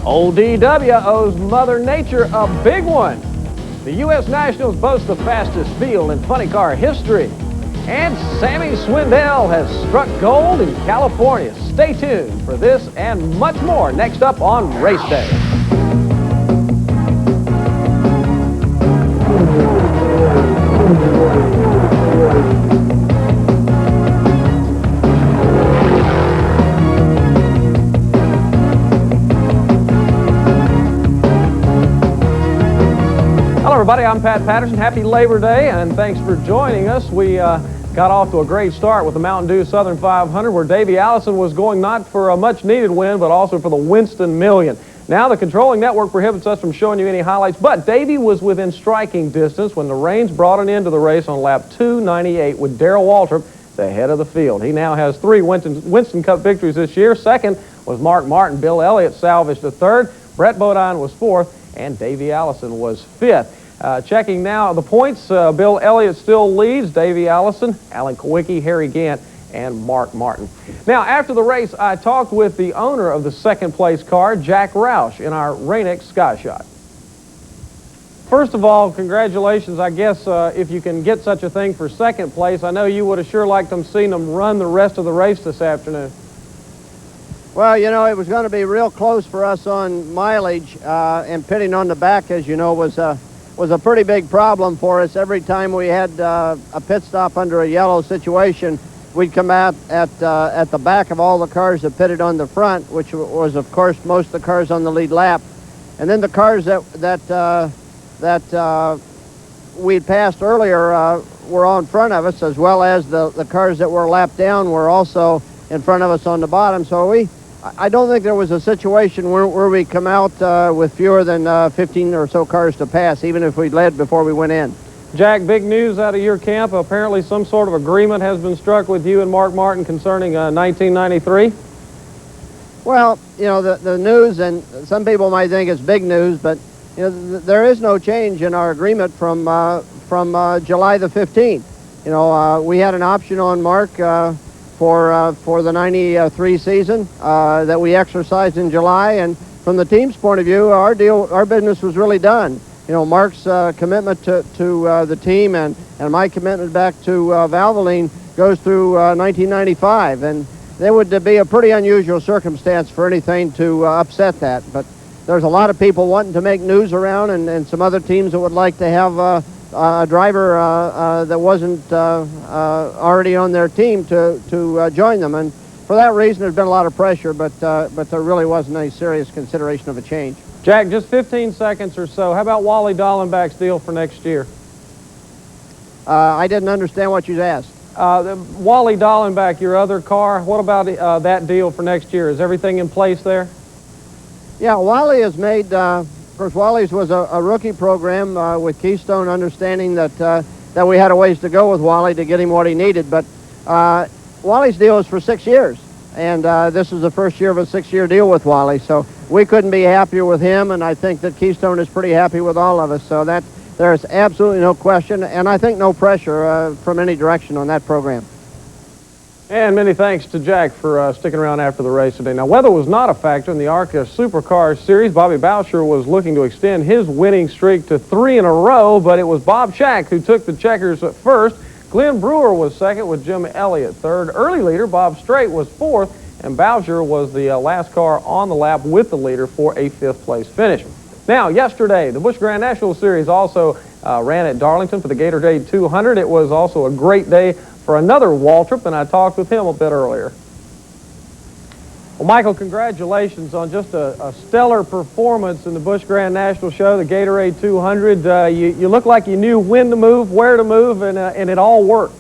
Old DW owes Mother Nature a big one. The U.S. Nationals boast the fastest field in funny car history. And Sammy Swindell has struck gold in California. Stay tuned for this and much more next up on Raceday. Hello everybody, I'm Pat Patterson. Happy Labor Day and thanks for joining us. We got off to a great start with the Mountain Dew Southern 500 where Davey Allison was going not for a much needed win but also for the Winston Million. Now the controlling network prohibits us from showing you any highlights, but Davey was within striking distance when the rains brought an end to the race on lap 298 with Darrell Waltrip the head of the field. He now has 3 Winston Cup victories this year. Second was Mark Martin. Bill Elliott salvaged the third. Brett Bodine was fourth and Davey Allison was fifth. Checking now the points, Bill Elliott still leads, Davey Allison, Alan Kowicki, Harry Gant, and Mark Martin. Now, after the race, I talked with the owner of the second place car, Jack Roush, in our Rainick Sky Shot. First of all, congratulations, I guess, if you can get such a thing for second place. I know you would have sure liked them seeing them run the rest of the race this afternoon. Well, you know, it was going to be real close for us on mileage, and pitting on the back, as you know, was a pretty big problem for us. Every time we had a pit stop under a yellow situation, we'd come out at the back of all the cars that pitted on the front, which was, of course, most of the cars on the lead lap. And then the cars that we'd passed earlier were on front of us, as well as the cars that were lapped down were also in front of us on the bottom. So I don't think there was a situation where we come out with fewer than 15 or so cars to pass, even if we led before we went in. Jack, big news out of your camp. Apparently some sort of agreement has been struck with you and Mark Martin concerning 1993. Well, you know, the news, and some people might think it's big news, but you know, there is no change in our agreement from July the 15th. You know, we had an option on Mark for the 93 season that we exercised in July, and from the team's point of view, our business was really done. You know, Mark's commitment to the team and my commitment back to Valvoline goes through 1995, and there would be a pretty unusual circumstance for anything to upset that. But there's a lot of people wanting to make news around, and some other teams that would like to have a driver that wasn't already on their team to join them, and for that reason there's been a lot of pressure, but there really wasn't any serious consideration of a change. Jack, just 15 seconds or so. How about Wally Dallenbach's deal for next year? I didn't understand what you asked. Wally Dallenbach, your other car, what about that deal for next year? Is everything in place there? Yeah, Wally has made, of course, Wally's was a rookie program with Keystone, understanding that we had a ways to go with Wally to get him what he needed. But Wally's deal is for 6 years, and this is the first year of a 6-year deal with Wally. So we couldn't be happier with him, and I think that Keystone is pretty happy with all of us. So there's absolutely no question, and I think no pressure from any direction on that program. And many thanks to Jack for sticking around after the race today. Now, weather was not a factor in the ARCA Supercars Series. Bobby Boucher was looking to extend his winning streak to 3 in a row, but it was Bob Shack who took the checkers at first. Glenn Brewer was second with Jim Elliott third. Early leader Bob Strait was fourth, and Boucher was the last car on the lap with the leader for a 5th place finish. Now, yesterday, the Busch Grand National Series also ran at Darlington for the Gatorade 200. It was also a great day for another Waltrip, and I talked with him a bit earlier. Well, Michael, congratulations on just a stellar performance in the Busch Grand National Show, the Gatorade 200. You look like you knew when to move, where to move, and it all worked.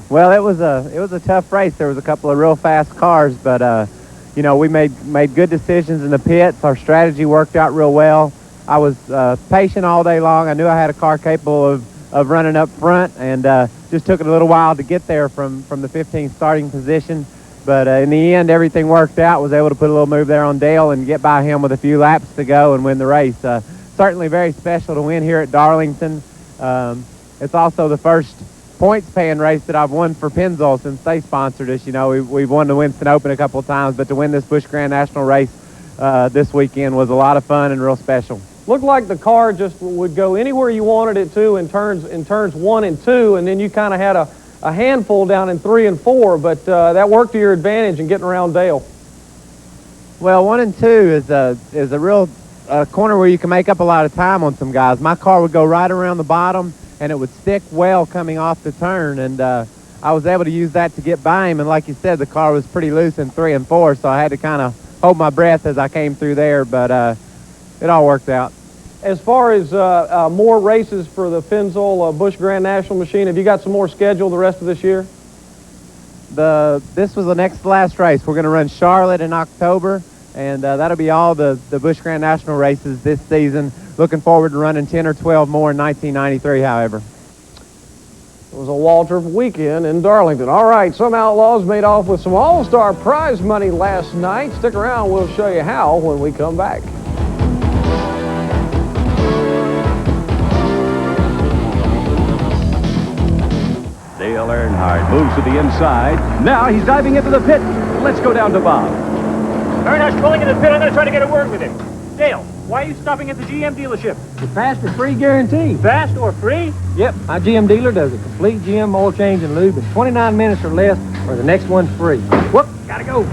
Well, it was a tough race. There was a couple of real fast cars, but you know, we made good decisions in the pits. Our strategy worked out real well. I was patient all day long. I knew I had a car capable of running up front, and just took it a little while to get there from the 15th starting position. But in the end, everything worked out. Was able to put a little move there on Dale and get by him with a few laps to go and win the race. Certainly very special to win here at Darlington. It's also the first points-paying race that I've won for Pennzoil since they sponsored us. You know, we've won the Winston Open a couple of times, but to win this Busch Grand National race this weekend was a lot of fun and real special. Looked like the car just would go anywhere you wanted it to in turns 1 and 2, and then you kind of had a handful down in 3 and 4, but that worked to your advantage in getting around Dale. Well, 1 and 2 is a real corner where you can make up a lot of time on some guys. My car would go right around the bottom, and it would stick well coming off the turn, and I was able to use that to get by him. And like you said, the car was pretty loose in 3 and 4, so I had to kind of hold my breath as I came through there, but it all worked out. As far as more races for the Fenzol Busch Grand National machine, have you got some more scheduled the rest of this year? This was the next last race. We're going to run Charlotte in October, and that'll be all the Busch Grand National races this season. Looking forward to running 10 or 12 more in 1993, however. It was a Waltrip weekend in Darlington. All right, some outlaws made off with some all-star prize money last night. Stick around, we'll show you how when we come back. Dale Earnhardt moves to the inside. Now he's diving into the pit. Let's go down to Bob. Earnhardt's pulling in the pit. I'm going to try to get a word with him. Dale, why are you stopping at the GM dealership? The fast or free guarantee. Fast or free? Yep, my GM dealer does a complete GM oil change and lube in 29 minutes or less, or the next one's free. Whoop, gotta go.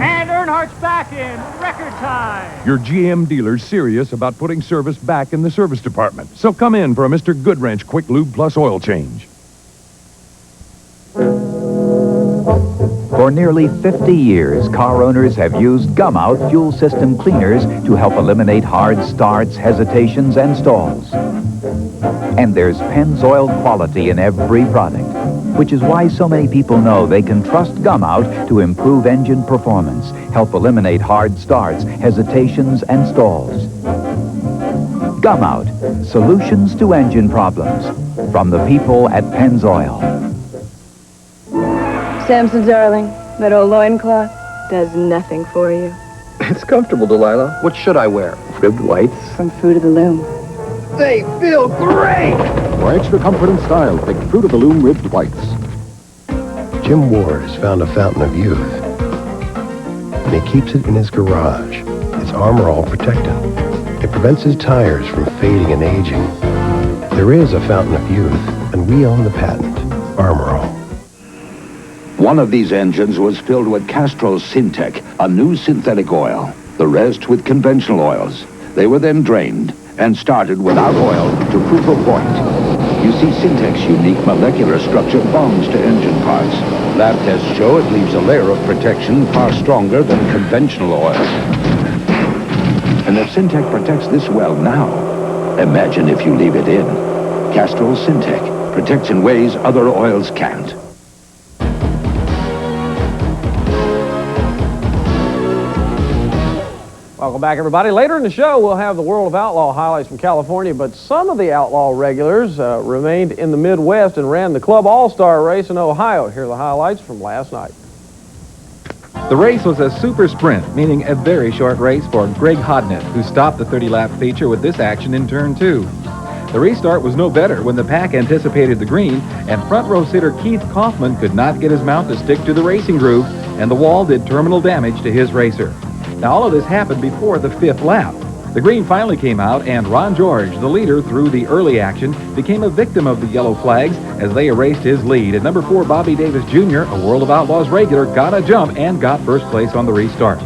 And Earnhardt's back in record time. Your GM dealer's serious about putting service back in the service department. So come in for a Mr. Goodwrench Quick Lube Plus oil change. For nearly 50 years, car owners have used Gum-Out fuel system cleaners to help eliminate hard starts, hesitations, and stalls. And there's Pennzoil quality in every product, which is why so many people know they can trust Gum-Out to improve engine performance, help eliminate hard starts, hesitations, and stalls. Gum-Out, solutions to engine problems, from the people at Pennzoil. Samson, darling, that old loincloth does nothing for you. It's comfortable, Delilah. What should I wear? Ribbed whites? From Fruit of the Loom. They feel great! For extra comfort and style, pick Fruit of the Loom Ribbed Whites. Jim Ward has found a fountain of youth, and he keeps it in his garage. It's Armor All protectant. It prevents his tires from fading and aging. There is a fountain of youth, and we own the patent, Armor All. One of these engines was filled with Castrol Syntec, a new synthetic oil. The rest with conventional oils. They were then drained and started without oil to prove a point. You see, Syntec's unique molecular structure bonds to engine parts. Lab tests show it leaves a layer of protection far stronger than conventional oil. And if Syntec protects this well now, imagine if you leave it in. Castrol Syntec protects in ways other oils can't. Welcome back, everybody. Later in the show, we'll have the World of Outlaw highlights from California, but some of the Outlaw regulars remained in the Midwest and ran the Club All-Star race in Ohio. Here are the highlights from last night. The race was a super sprint, meaning a very short race for Greg Hodnett, who stopped the 30-lap feature with this action in turn 2. The restart was no better when the pack anticipated the green, and front row sitter Keith Kaufman could not get his mount to stick to the racing groove, and the wall did terminal damage to his racer. Now, all of this happened before the 5th lap. The green finally came out, and Ron George, the leader through the early action, became a victim of the yellow flags as they erased his lead. And number 4, Bobby Davis Jr., a World of Outlaws regular, got a jump and got first place on the restart.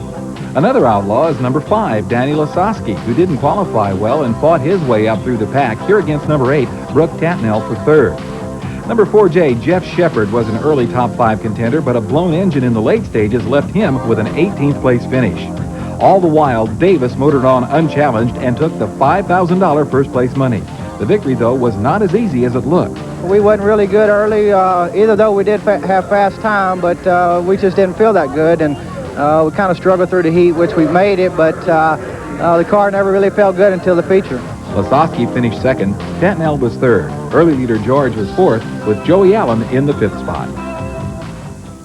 Another outlaw is number 5, Danny Lasowski, who didn't qualify well and fought his way up through the pack, here against number 8, Brooke Tatnell, for 3rd. Number 4J, Jeff Shepard, was an early top 5 contender, but a blown engine in the late stages left him with an 18th place finish. All the while, Davis motored on unchallenged and took the $5,000 first place money. The victory, though, was not as easy as it looked. We wasn't really good early, either though we did have fast time, but we just didn't feel that good, and we kind of struggled through the heat, which we made it, but the car never really felt good until the feature. Lasowski finished 2nd. Tatnell was 3rd. Early leader George was 4th, with Joey Allen in the 5th spot.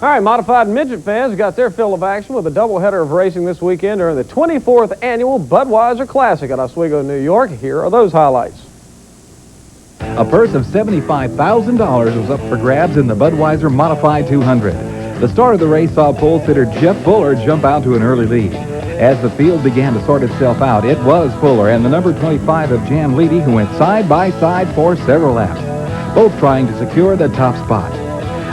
All right, modified midget fans got their fill of action with a doubleheader of racing this weekend during the 24th annual Budweiser Classic at Oswego, New York. Here are those highlights. A purse of $75,000 was up for grabs in the Budweiser Modified 200. The start of the race saw pole sitter Jeff Bullard jump out to an early lead. As the field began to sort itself out, it was Fuller and the number 25 of Jan Leedy who went side by side for several laps, both trying to secure the top spot.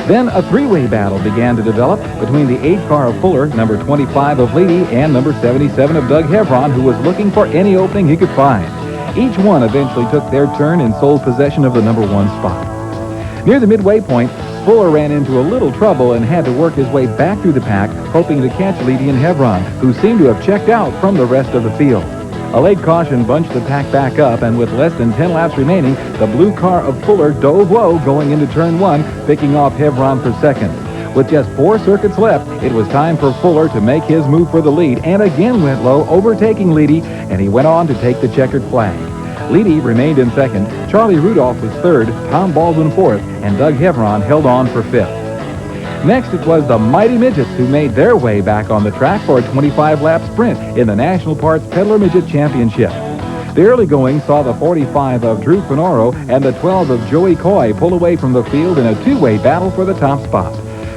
Then a three-way battle began to develop between the 8 car of Fuller, number 25 of Leedy, and number 77 of Doug Hevron, who was looking for any opening he could find. Each one eventually took their turn and sole possession of the number 1 spot. Near the midway point, Fuller ran into a little trouble and had to work his way back through the pack, hoping to catch Leedy and Hevron, who seemed to have checked out from the rest of the field. A late caution bunched the pack back up, and with less than 10 laps remaining, the blue car of Fuller dove low going into turn 1, picking off Hevron for second. With just 4 circuits left, it was time for Fuller to make his move for the lead, and again went low, overtaking Leedy, and he went on to take the checkered flag. Leedy remained in second, Charlie Rudolph was third, Tom Baldwin fourth, and Doug Hevron held on for fifth. Next, it was the mighty Midgets who made their way back on the track for a 25-lap sprint in the National Parts Peddler Midget Championship. The early going saw the 45 of Drew Finoro and the 12 of Joey Coy pull away from the field in a two-way battle for the top spot.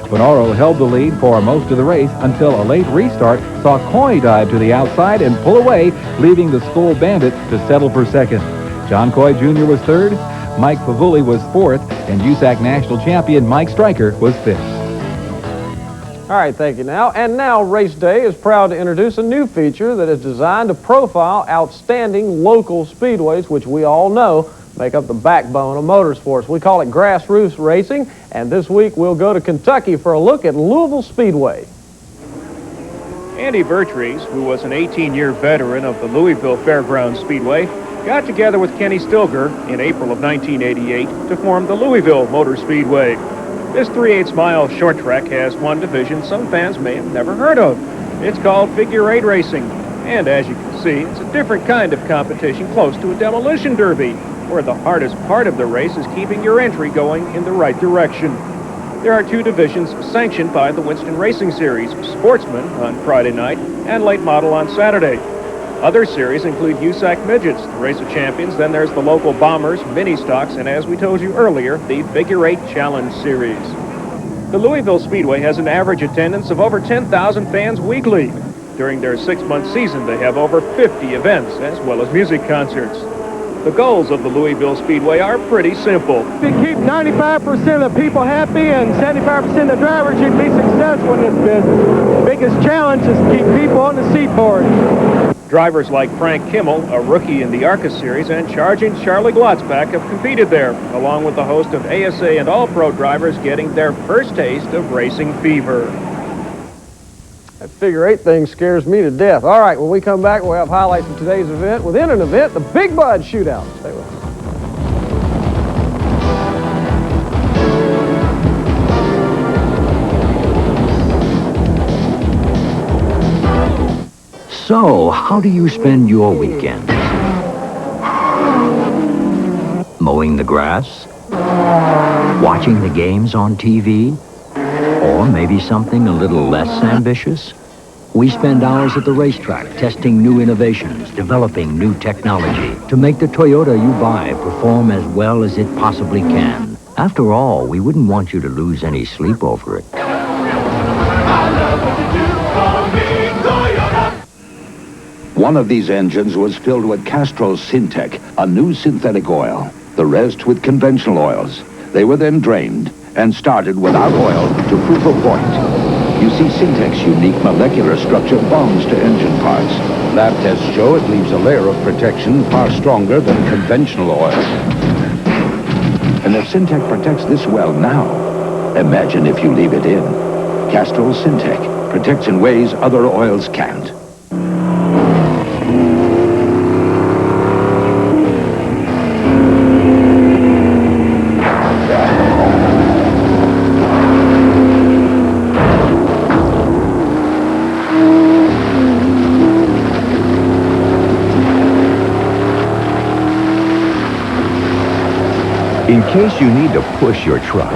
Finoro held the lead for most of the race until a late restart saw Coy dive to the outside and pull away, leaving the Skoll Bandit to settle for second. John Coy Jr. was third, Mike Favuli was fourth, and USAC National Champion Mike Stryker was fifth. All right, thank you now. And now Raceday is proud to introduce a new feature that is designed to profile outstanding local speedways, which we all know make up the backbone of motorsports. We call it grassroots racing, and this week we'll go to Kentucky for a look at Louisville Speedway. Andy Vertrees, who was an 18-year veteran of the Louisville Fairgrounds Speedway, got together with Kenny Stilger in April of 1988 to form the Louisville Motor Speedway. This 3/8-mile short track has one division some fans may have never heard of. It's called figure 8 racing, and as you can see, it's a different kind of competition close to a demolition derby, where the hardest part of the race is keeping your entry going in the right direction. There are 2 divisions sanctioned by the Winston Racing Series, Sportsman on Friday night and Late Model on Saturday. Other series include USAC Midgets, the Race of Champions, then there's the local Bombers, Mini Stocks, and as we told you earlier, the Figure 8 Challenge Series. The Louisville Speedway has an average attendance of over 10,000 fans weekly. During their 6-month season, they have over 50 events, as well as music concerts. The goals of the Louisville Speedway are pretty simple. If you keep 95% of the people happy and 75% of the drivers, you'd be successful in this business. The biggest challenge is to keep people on the seatboard. Drivers like Frank Kimmel, a rookie in the ARCA Series, and Charging Charlie Glotzback have competed there, along with the host of ASA and All-Pro drivers getting their first taste of racing fever. That figure 8 thing scares me to death. All right, when we come back, we'll have highlights of today's event. Within an event, the Big Bud Shootout. Stay with us. So, how do you spend your weekend? Mowing the grass? Watching the games on TV? Or maybe something a little less ambitious? We spend hours at the racetrack testing new innovations, developing new technology to make the Toyota you buy perform as well as it possibly can. After all, we wouldn't want you to lose any sleep over it. One of these engines was filled with Castrol Syntec, a new synthetic oil. The rest with conventional oils. They were then drained and started without oil to prove a point. You see, Syntec's unique molecular structure bonds to engine parts. Lab tests show it leaves a layer of protection far stronger than conventional oil. And if Syntec protects this well now, imagine if you leave it in. Castrol Syntec protects in ways other oils can't. In case you need to push your truck,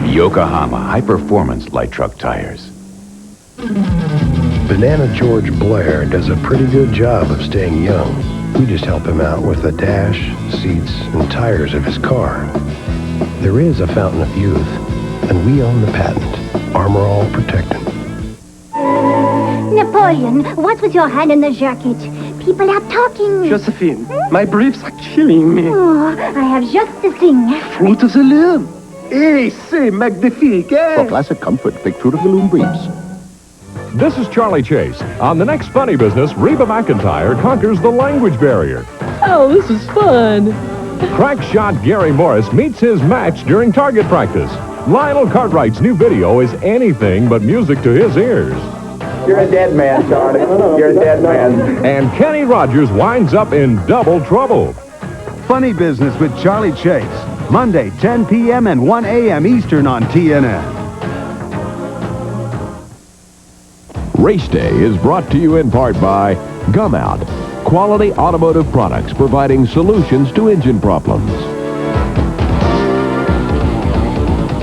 Yokohama high-performance light truck tires. Banana George Blair does a pretty good job of staying young. We just help him out with the dash, seats, and tires of his car. There is a fountain of youth, and we own the patent, Armor All Protectant. Napoleon, what with your hand in the jacket? People are talking. Josephine, my briefs are killing me. Oh, I have just the thing. Fruit of the Loom. Hey, c'est magnifique, eh? For classic comfort, pick Fruit of the Loom briefs. This is Charlie Chase. On the next Funny Business, Reba McEntire conquers the language barrier. Oh, this is fun. Crack shot Gary Morris meets his match during target practice. Lionel Cartwright's new video is anything but music to his ears. You're a dead man, Charlie. You're a dead man. And Kenny Rogers winds up in double trouble. Funny Business with Charlie Chase. Monday, 10 p.m. and 1 a.m. Eastern on TNN. Raceday is brought to you in part by Gum Out, quality automotive products providing solutions to engine problems.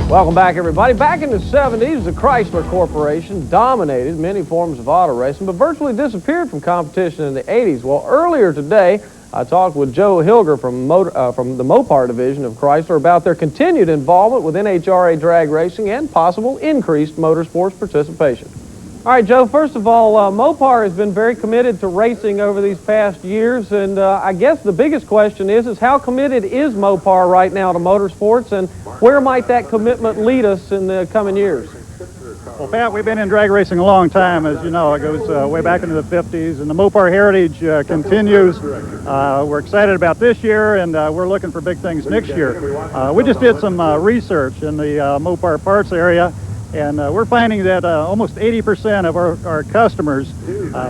Welcome back, everybody. Back in the 70s, the Chrysler Corporation dominated many forms of auto racing, but virtually disappeared from competition in the 80s. Well, earlier today, I talked with Joe Hilger from the Mopar division of Chrysler about their continued involvement with NHRA drag racing and possible increased motorsports participation. All right, Joe, first of all, Mopar has been very committed to racing over these past years, and I guess the biggest question is how committed is Mopar right now to motorsports, and where might that commitment lead us in the coming years? Well, Pat, we've been in drag racing a long time, as you know. It goes way back into the 50s, and the Mopar heritage continues. We're excited about this year, and we're looking for big things next year. We just did some research in the Mopar parts area, and we're finding that almost 80% of our customers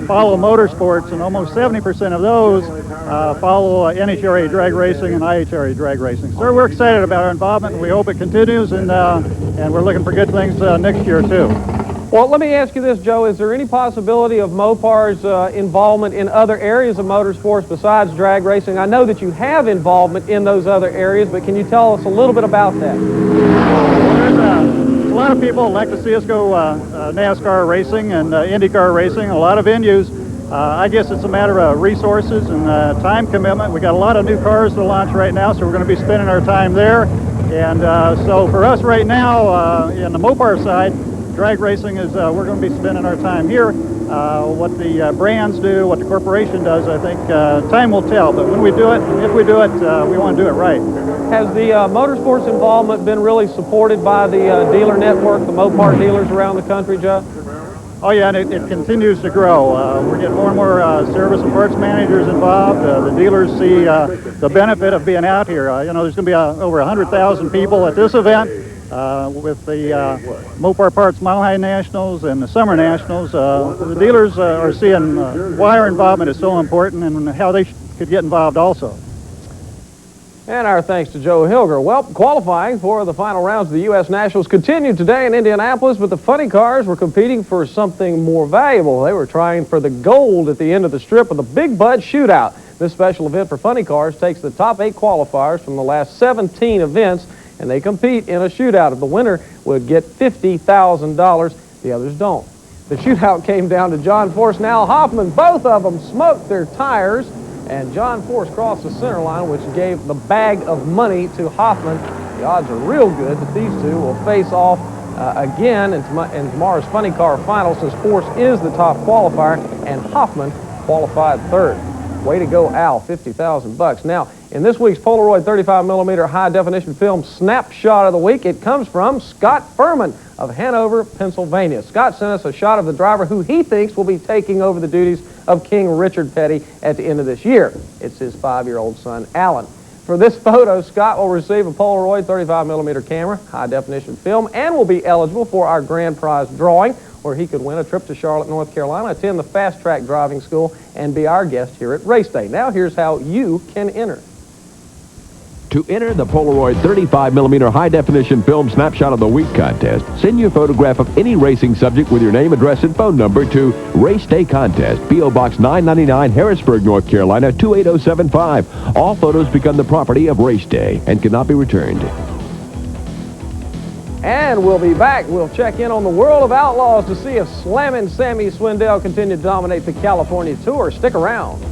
follow motorsports, and almost 70% of those follow NHRA drag racing and IHRA drag racing. So we're excited about our involvement, and we hope it continues, and we're looking for good things next year, too. Well, let me ask you this, Joe. Is there any possibility of Mopar's involvement in other areas of motorsports besides drag racing? I know that you have involvement in those other areas, but can you tell us a little bit about that? Well, a lot of people like to see us go NASCAR racing and IndyCar racing, a lot of venues. I guess it's a matter of resources and time commitment. We got a lot of new cars to launch right now, so we're going to be spending our time there. And so for us right now, in the Mopar side, drag racing is we're going to be spending our time here. What the brands do, what the corporation does, I think time will tell. But when we do it, if we do it, we want to do it right. Has the motorsports involvement been really supported by the dealer network, the Mopar dealers around the country, Joe? Oh yeah, and it continues to grow. We're getting more and more service and parts managers involved. The dealers see the benefit of being out here. You know, there's going to be over 100,000 people at this event with the Mopar Parts Mile High Nationals and the Summer Nationals. The dealers are seeing why our involvement is so important and how they could get involved also. And our thanks to Joe Hilger. Well, qualifying for the final rounds of the U.S. Nationals continued today in Indianapolis, but the funny cars were competing for something more valuable. They were trying for the gold at the end of the strip of the Big Bud Shootout. This special event for funny cars takes the top 8 qualifiers from the last 17 events, and they compete in a shootout. The winner would get $50,000. The others don't. The shootout came down to John Force and Al Hoffman. Both of them smoked their tires, and John Force crossed the center line, which gave the bag of money to Hoffman. The odds are real good that these two will face off again in tomorrow's funny car final, since Force is the top qualifier and Hoffman qualified third. Way to go, Al, $50,000. Now, in this week's Polaroid 35mm high-definition film snapshot of the week, it comes from Scott Furman of Hanover, Pennsylvania. Scott sent us a shot of the driver who he thinks will be taking over the duties of King Richard Petty at the end of this year. It's his 5-year-old son, Alan. For this photo, Scott will receive a Polaroid 35mm camera, high-definition film, and will be eligible for our grand prize drawing, where he could win a trip to Charlotte, North Carolina, attend the Fast Track Driving School, and be our guest here at Raceday. Now here's how you can enter. To enter the Polaroid 35mm high-definition film snapshot of the week contest, send your photograph of any racing subject with your name, address, and phone number to Raceday Contest, P.O. Box 999, Harrisburg, North Carolina, 28075. All photos become the property of Raceday and cannot be returned. And we'll be back. We'll check in on the World of Outlaws to see if Slammin' Sammy Swindell continue to dominate the California Tour. Stick around.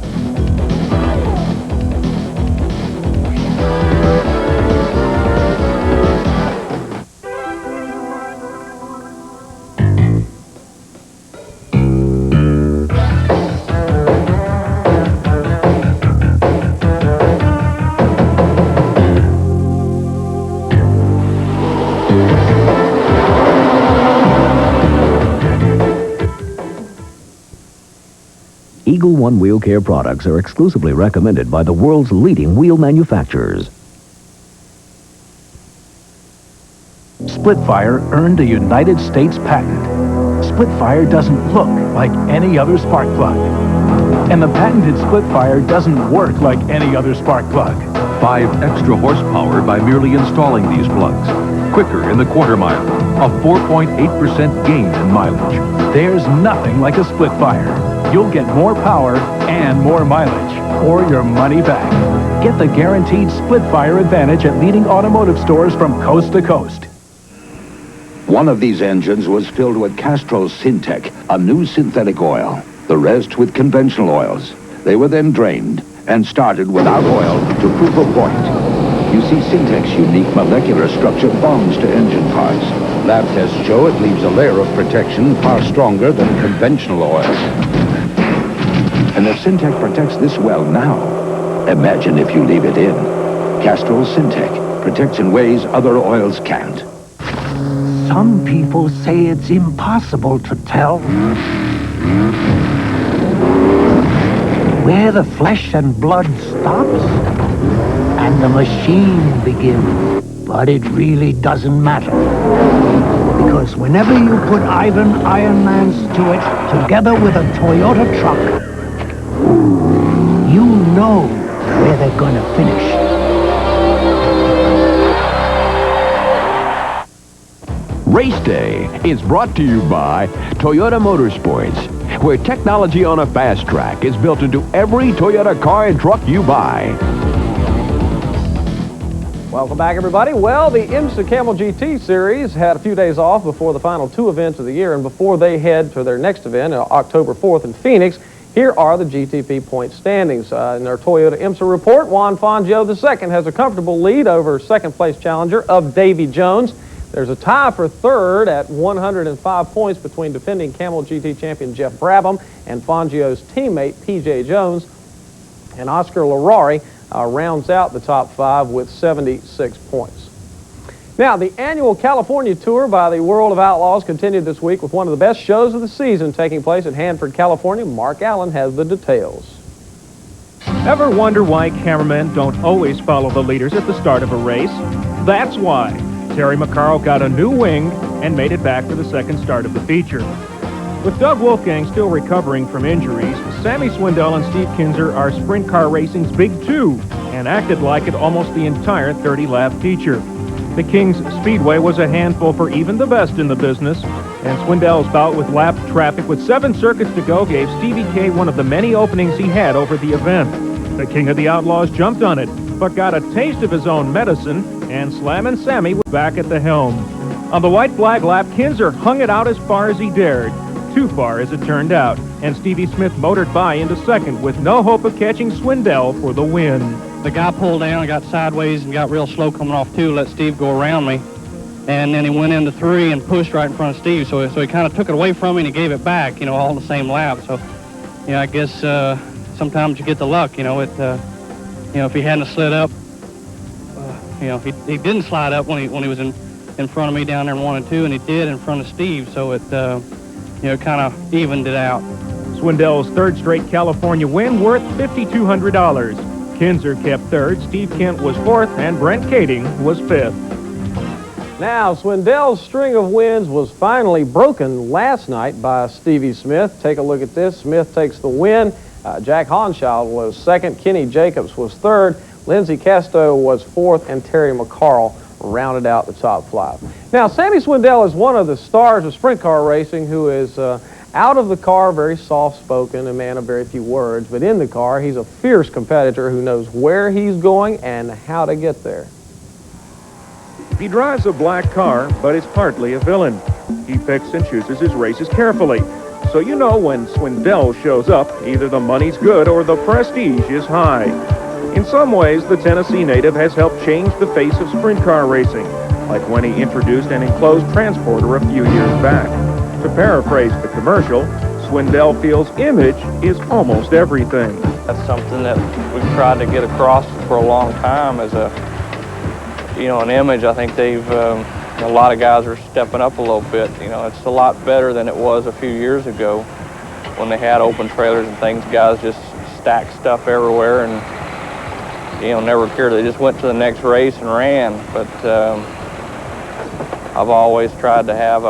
Eagle One Wheel Care products are exclusively recommended by the world's leading wheel manufacturers. Splitfire earned a United States patent. Splitfire doesn't look like any other spark plug. And the patented Splitfire doesn't work like any other spark plug. 5 extra horsepower by merely installing these plugs. Quicker in the quarter mile. A 4.8% gain in mileage. There's nothing like a Splitfire. You'll get more power and more mileage, or your money back. Get the guaranteed Splitfire advantage at leading automotive stores from coast to coast. One of these engines was filled with Castrol's Syntec, a new synthetic oil. The rest with conventional oils. They were then drained and started without oil to prove a point. You see, Syntec's unique molecular structure bonds to engine parts. Lab tests show it leaves a layer of protection far stronger than conventional oils. And if Syntec protects this well now, imagine if you leave it in. Castrol's Syntec protects in ways other oils can't. Some people say it's impossible to tell where the flesh and blood stops and the machine begins. But it really doesn't matter. Because whenever you put Ivan Ironmans to it, together with a Toyota truck, you know where they're gonna finish. Raceday is brought to you by Toyota Motorsports, where technology on a fast track is built into every Toyota car and truck you buy. Welcome back, everybody. Well, the IMSA Camel GT Series had a few days off before the final 2 events of the year, and before they head to their next event, October 4th in Phoenix, here are the GTP point standings. In their Toyota IMSA report, Juan Fangio II has a comfortable lead over second-place challenger of Davy Jones. There's a tie for third at 105 points between defending Camel GT champion Jeff Brabham and Fangio's teammate P.J. Jones. And Oscar Larari rounds out the top 5 with 76 points. Now, the annual California tour by the World of Outlaws continued this week with one of the best shows of the season taking place at Hanford, California. Mark Allen has the details. Ever wonder why cameramen don't always follow the leaders at the start of a race? That's why Terry McCarroll got a new wing and made it back for the second start of the feature. With Doug Wolfgang still recovering from injuries, Sammy Swindell and Steve Kinzer are sprint car racing's big 2 and acted like it almost the entire 30-lap feature. The King's Speedway was a handful for even the best in the business, and Swindell's bout with lap traffic with 7 circuits to go gave Stevie K one of the many openings he had over the event. The King of the Outlaws jumped on it, but got a taste of his own medicine, and Slammin' Sammy was back at the helm. On the white flag lap, Kinzer hung it out as far as he dared. Too far, as it turned out, and Stevie Smith motored by into second with no hope of catching Swindell for the win. The guy pulled down and got sideways and got real slow coming off 2, let Steve go around me. And then he went into 3 and pushed right in front of Steve, so he kind of took it away from me and he gave it back, all in the same lap. So, I guess sometimes you get the luck, if he hadn't slid up, he didn't slide up when he was in front of me down there in 1 and 2, and he did in front of Steve, so it kind of evened it out. Swindell's third straight California win worth $5,200. Kinzer kept third, Steve Kent was fourth, and Brent Kading was fifth. Now, Swindell's string of wins was finally broken last night by Stevie Smith. Take a look at this. Smith takes the win. Jack Honschild was second. Kenny Jacobs was third. Lindsey Casto was fourth, and Terry McCarroll rounded out the top 5. Now, Sammy Swindell is one of the stars of sprint car racing who is out of the car, very soft-spoken, a man of very few words, but in the car, he's a fierce competitor who knows where he's going and how to get there. He drives a black car, but is partly a villain. He picks and chooses his races carefully. So you know when Swindell shows up, either the money's good or the prestige is high. In some ways, the Tennessee native has helped change the face of sprint car racing, like when he introduced an enclosed transporter a few years back. To paraphrase the commercial, Swindell feels image is almost everything. That's something that we've tried to get across for a long time as an image. I think a lot of guys are stepping up a little bit. It's a lot better than it was a few years ago. when they had open trailers and things, guys just stacked stuff everywhere and, you know, never cared. They just went to the next race and ran. But I've always tried to have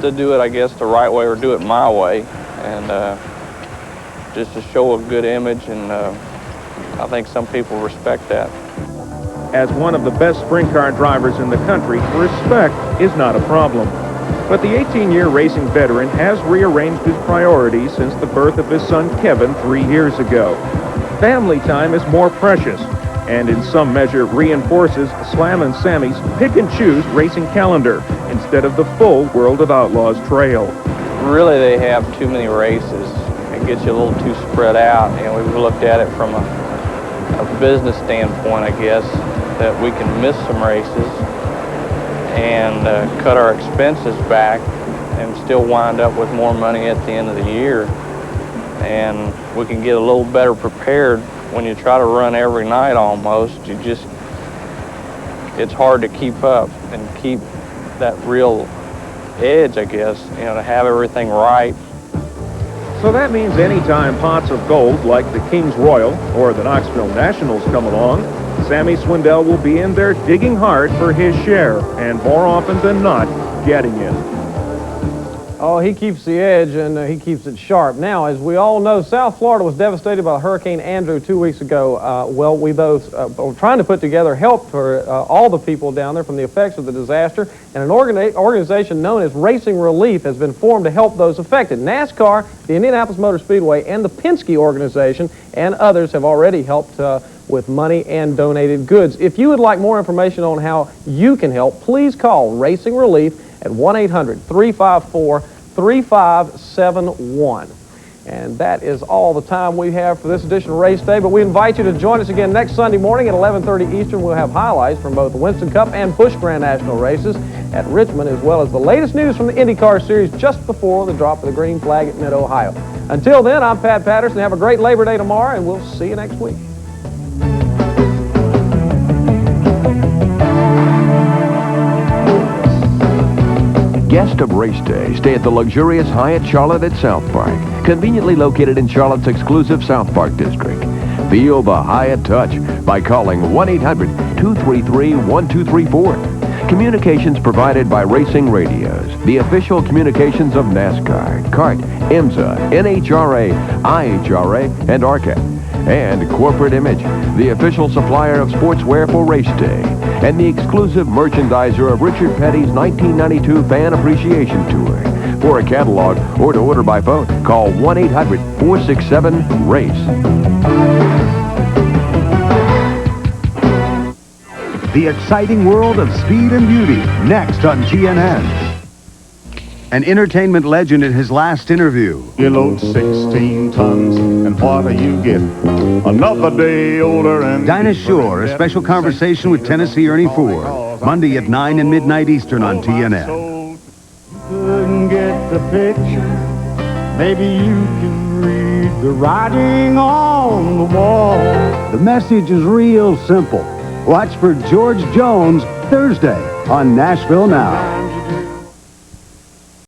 to do it, I guess, the right way or do it my way, and just to show a good image, and I think some people respect that. As one of the best sprint car drivers in the country, respect is not a problem. But the 18-year racing veteran has rearranged his priorities since the birth of his son Kevin 3 years ago. Family time is more precious, and in some measure reinforces Slam and Sammy's pick-and-choose racing calendar instead of the full World of Outlaws trail. Really, they have too many races. It gets you a little too spread out, and we've looked at it from a business standpoint, I guess, that we can miss some races and cut our expenses back and still wind up with more money at the end of the year. And we can get a little better prepared. When you try to run every night almost, it's hard to keep up and keep that real edge, I guess, you know, to have everything right. So that means anytime pots of gold like the King's Royal or the Knoxville Nationals come along, Sammy Swindell will be in there digging hard for his share, and more often than not, getting it. Oh, he keeps the edge, and he keeps it sharp. Now, as we all know, South Florida was devastated by Hurricane Andrew 2 weeks ago. Well, we both were trying to put together help for all the people down there from the effects of the disaster, and an organization known as Racing Relief has been formed to help those affected. NASCAR, the Indianapolis Motor Speedway, and the Penske organization, and others have already helped with money and donated goods. If you would like more information on how you can help, please call Racing Relief at 1-800-354-3571. And that is all the time we have for this edition of Race Day, but we invite you to join us again next Sunday morning at 11:30 Eastern. We'll have highlights from both the Winston Cup and Busch Grand National races at Richmond, as well as the latest news from the IndyCar Series just before the drop of the green flag at Mid-Ohio. Until then, I'm Pat Patterson. Have a great Labor Day tomorrow, and we'll see you next week. Guest of Race Day, stay at the luxurious Hyatt Charlotte at South Park, conveniently located in Charlotte's exclusive South Park district. Feel the Hyatt touch by calling 1-800-233-1234. Communications provided by Racing Radios, the official communications of NASCAR, CART, IMSA, NHRA, IHRA, and ARCA. And Corporate Image, the official supplier of sportswear for Race Day, and the exclusive merchandiser of Richard Petty's 1992 Fan Appreciation Tour. For a catalog or to order by phone, call 1-800-467-RACE. The exciting world of speed and beauty, next on TNN. An entertainment legend in his last interview. You load 16 tons, and what do you get? Another day older and... Dinah Shore, a special conversation with Tennessee Ernie Ford. Monday at 9 and midnight Eastern on TNN. Couldn't get the picture. Maybe you can read the writing on the wall. The message is real simple. Watch for George Jones Thursday on Nashville Now.